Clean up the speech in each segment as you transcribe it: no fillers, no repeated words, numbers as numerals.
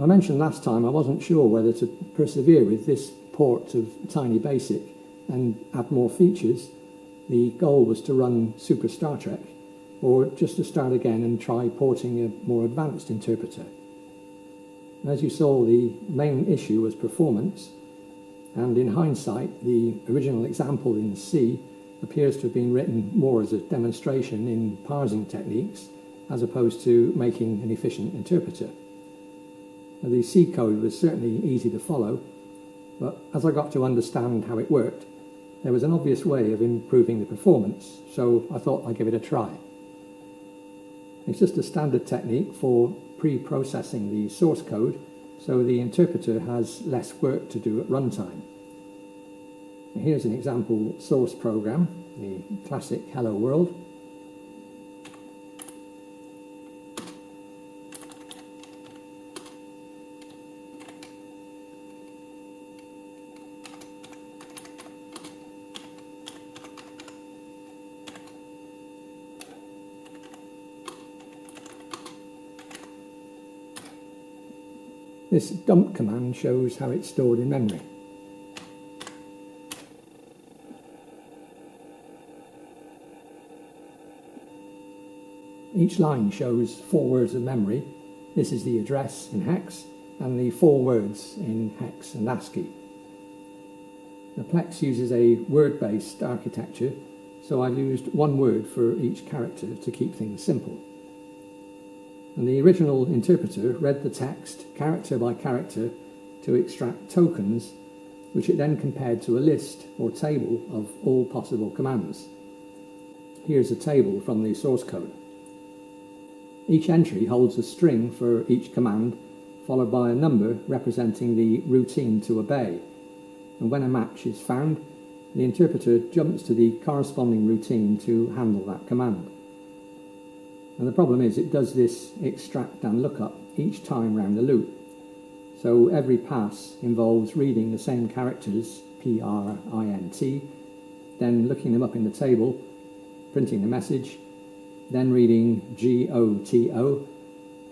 I mentioned last time I wasn't sure whether to persevere with this port of Tiny Basic and add more features. The goal was to run Super Star Trek, or just to start again and try porting a more advanced interpreter. As you saw, the main issue was performance, and in hindsight, the original example in C appears to have been written more as a demonstration in parsing techniques as opposed to making an efficient interpreter. Now, the C code was certainly easy to follow, but as I got to understand how it worked, there was an obvious way of improving the performance, so I thought I'd give it a try. It's just a standard technique for pre-processing the source code, so the interpreter has less work to do at runtime. Here's an example source program, the classic Hello World. This dump command shows how it's stored in memory. Each line shows 4 words of memory. This is the address in hex and the 4 words in hex and ASCII. The PleX uses a word-based architecture, so I've used 1 word for each character to keep things simple. And the original interpreter read the text character by character to extract tokens, which it then compared to a list or table of all possible commands. Here's a table from the source code. Each entry holds a string for each command, followed by a number representing the routine to obey. And when a match is found, the interpreter jumps to the corresponding routine to handle that command. And the problem is it does this extract and lookup each time round the loop. So every pass involves reading the same characters, print, then looking them up in the table, printing the message, then reading GOTO,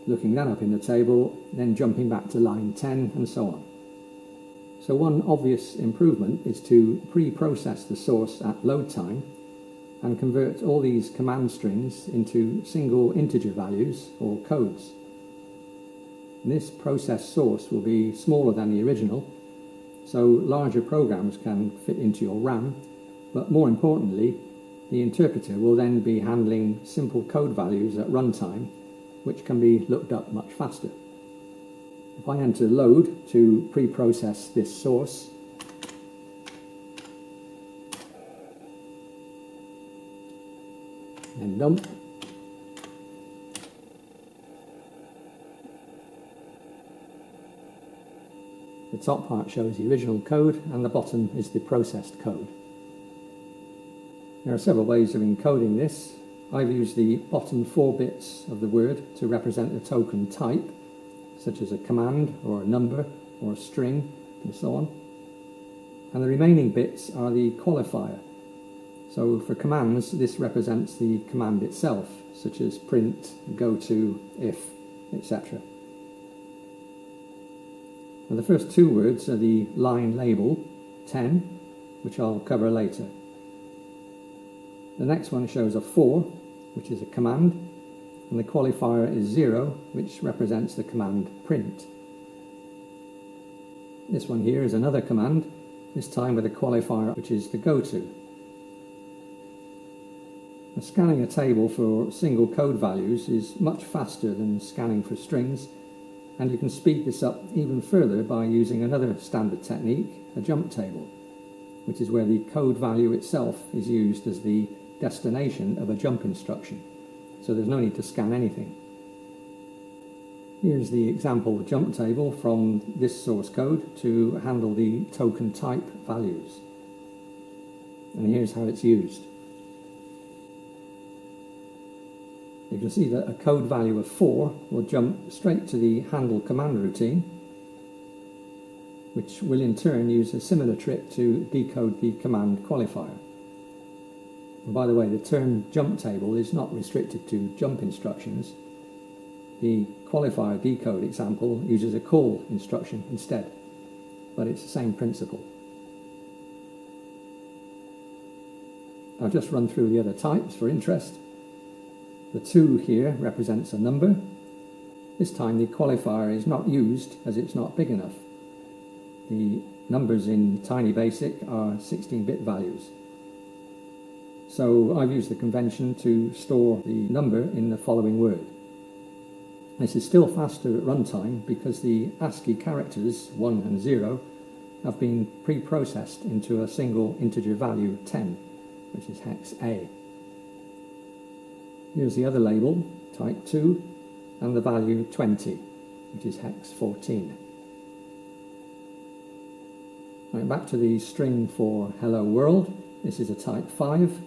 looking that up in the table, then jumping back to line 10 and so on. So one obvious improvement is to pre-process the source at load time and convert all these command strings into single integer values or codes. And this processed source will be smaller than the original, so larger programs can fit into your RAM, but more importantly, the interpreter will then be handling simple code values at runtime, which can be looked up much faster. If I enter load to pre-process this source, and dump, the top part shows the original code and the bottom is the processed code. There are several ways of encoding this. I've used the bottom 4 bits of the word to represent the token type, such as a command or a number or a string and so on. And the remaining bits are the qualifier. So for commands, this represents the command itself, such as print, goto, if, etc. And the first 2 words are the line label, 10, which I'll cover later. The next one shows a 4, which is a command, and the qualifier is 0, which represents the command print. This one here is another command, this time with a qualifier which is the goto. Scanning a table for single code values is much faster than scanning for strings, and you can speed this up even further by using another standard technique, a jump table, which is where the code value itself is used as the destination of a jump instruction, so there's no need to scan anything. Here's the example jump table from this source code to handle the token type values, and here's how it's used. You can see that a code value of 4 will jump straight to the handle command routine, which will in turn use a similar trick to decode the command qualifier. And by the way, the term jump table is not restricted to jump instructions. The qualifier decode example uses a call instruction instead, but it's the same principle. I'll just run through the other types for interest. The 2 here represents a number. This time the qualifier is not used as it's not big enough. The numbers in Tiny Basic are 16-bit values. So I've used the convention to store the number in the following word. This is still faster at runtime because the ASCII characters 1 and 0 have been pre-processed into a single integer value 10, which is hex A. Here's the other label, type 2, and the value 20, which is hex 14. Right, back to the string for hello world. This is a type 5,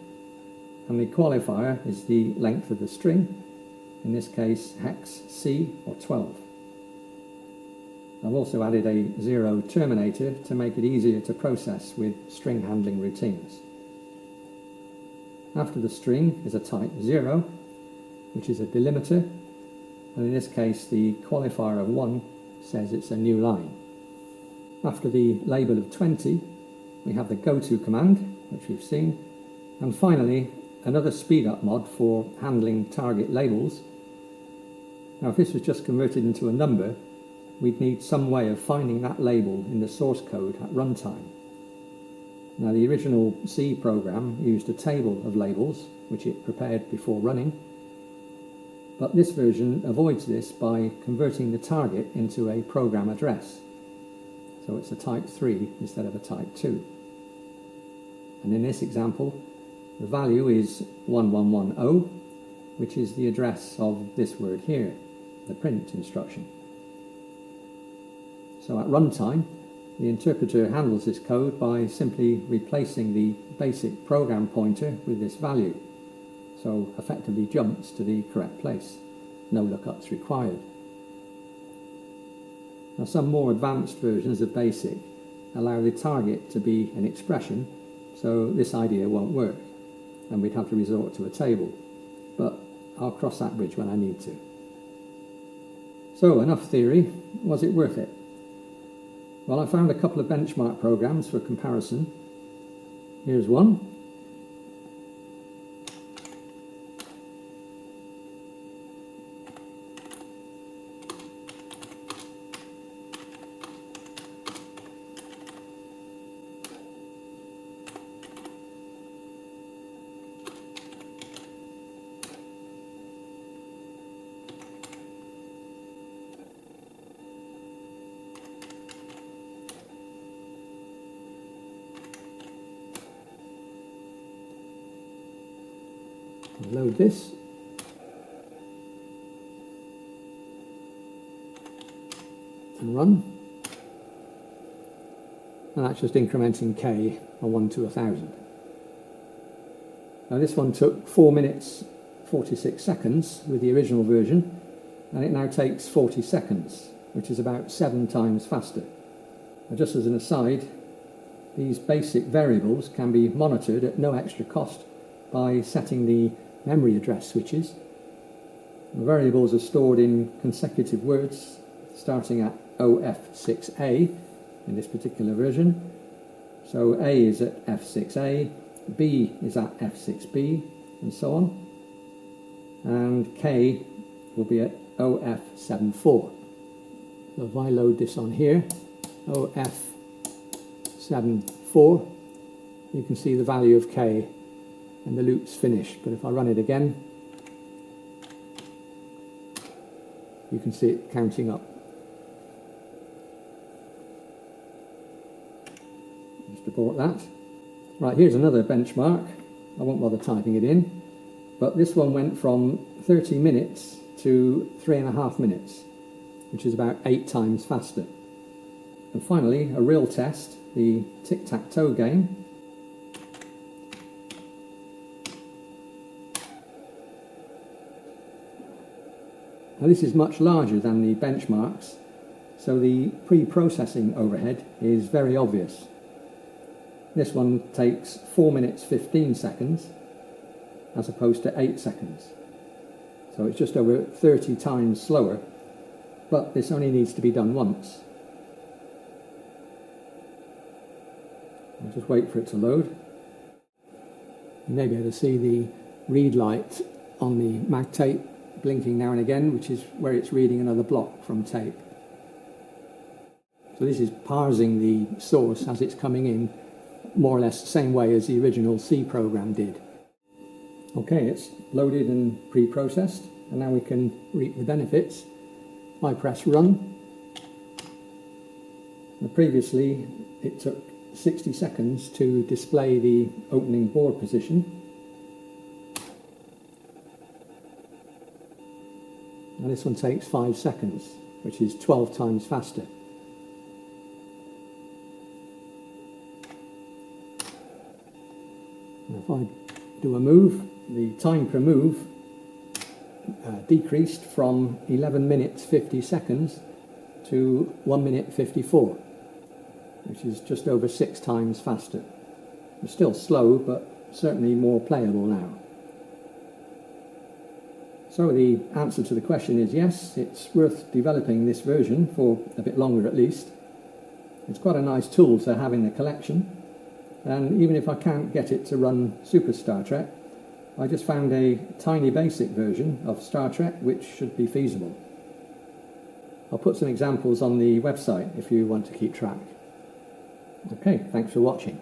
and the qualifier is the length of the string, in this case hex C or 12. I've also added a 0 terminator to make it easier to process with string handling routines. After the string is a type 0, which is a delimiter, and in this case the qualifier of 1 says it's a new line. After the label of 20, we have the goto command, which we've seen, and finally another speed-up mod for handling target labels. Now if this was just converted into a number, we'd need some way of finding that label in the source code at runtime. Now the original C program used a table of labels, which it prepared before running, but this version avoids this by converting the target into a program address. So it's a type 3 instead of a type 2. And in this example, the value is 1110, which is the address of this word here, the print instruction. So at runtime, the interpreter handles this code by simply replacing the basic program pointer with this value, so effectively jumps to the correct place. No lookups required. Now some more advanced versions of BASIC allow the target to be an expression, so this idea won't work, and we'd have to resort to a table, but I'll cross that bridge when I need to. So enough theory, was it worth it? Well, I found a couple of benchmark programs for comparison. Here's one. Load this. And run. And that's just incrementing k on 1 to 1000. Now this one took 4 minutes 46 seconds with the original version, and it now takes 40 seconds, which is about 7 times faster. Now just as an aside, these basic variables can be monitored at no extra cost by setting the memory address switches. The variables are stored in consecutive words starting at OF6A in this particular version. So A is at F6A, B is at F6B, and so on. And K will be at OF74. So if I load this on here, OF74, you can see the value of K and the loop's finished. But if I run it again, you can see it counting up. Just abort that. Right, here's another benchmark. I won't bother typing it in, but this one went from 30 minutes to 3.5 minutes, which is about 8 times faster. And finally, a real test, the tic-tac-toe game. Now this is much larger than the benchmarks, so the pre-processing overhead is very obvious. This one takes 4 minutes 15 seconds as opposed to 8 seconds. So it's just over 30 times slower, but this only needs to be done once. I'll just wait for it to load. You may be able to see the read light on the mag tape blinking now and again, which is where it's reading another block from tape. So this is parsing the source as it's coming in, more or less the same way as the original C program did. Okay, it's loaded and pre-processed, and now we can reap the benefits. I press run. And previously it took 60 seconds to display the opening board position. And this one takes 5 seconds, which is 12 times faster. And if I do a move, the time per move decreased from 11 minutes 50 seconds to 1 minute 54, which is just over 6 times faster. It's still slow, but certainly more playable now. So the answer to the question is yes, it's worth developing this version for a bit longer at least. It's quite a nice tool to have in the collection, and even if I can't get it to run Super Star Trek, I just found a tiny basic version of Star Trek which should be feasible. I'll put some examples on the website if you want to keep track. Okay, thanks for watching.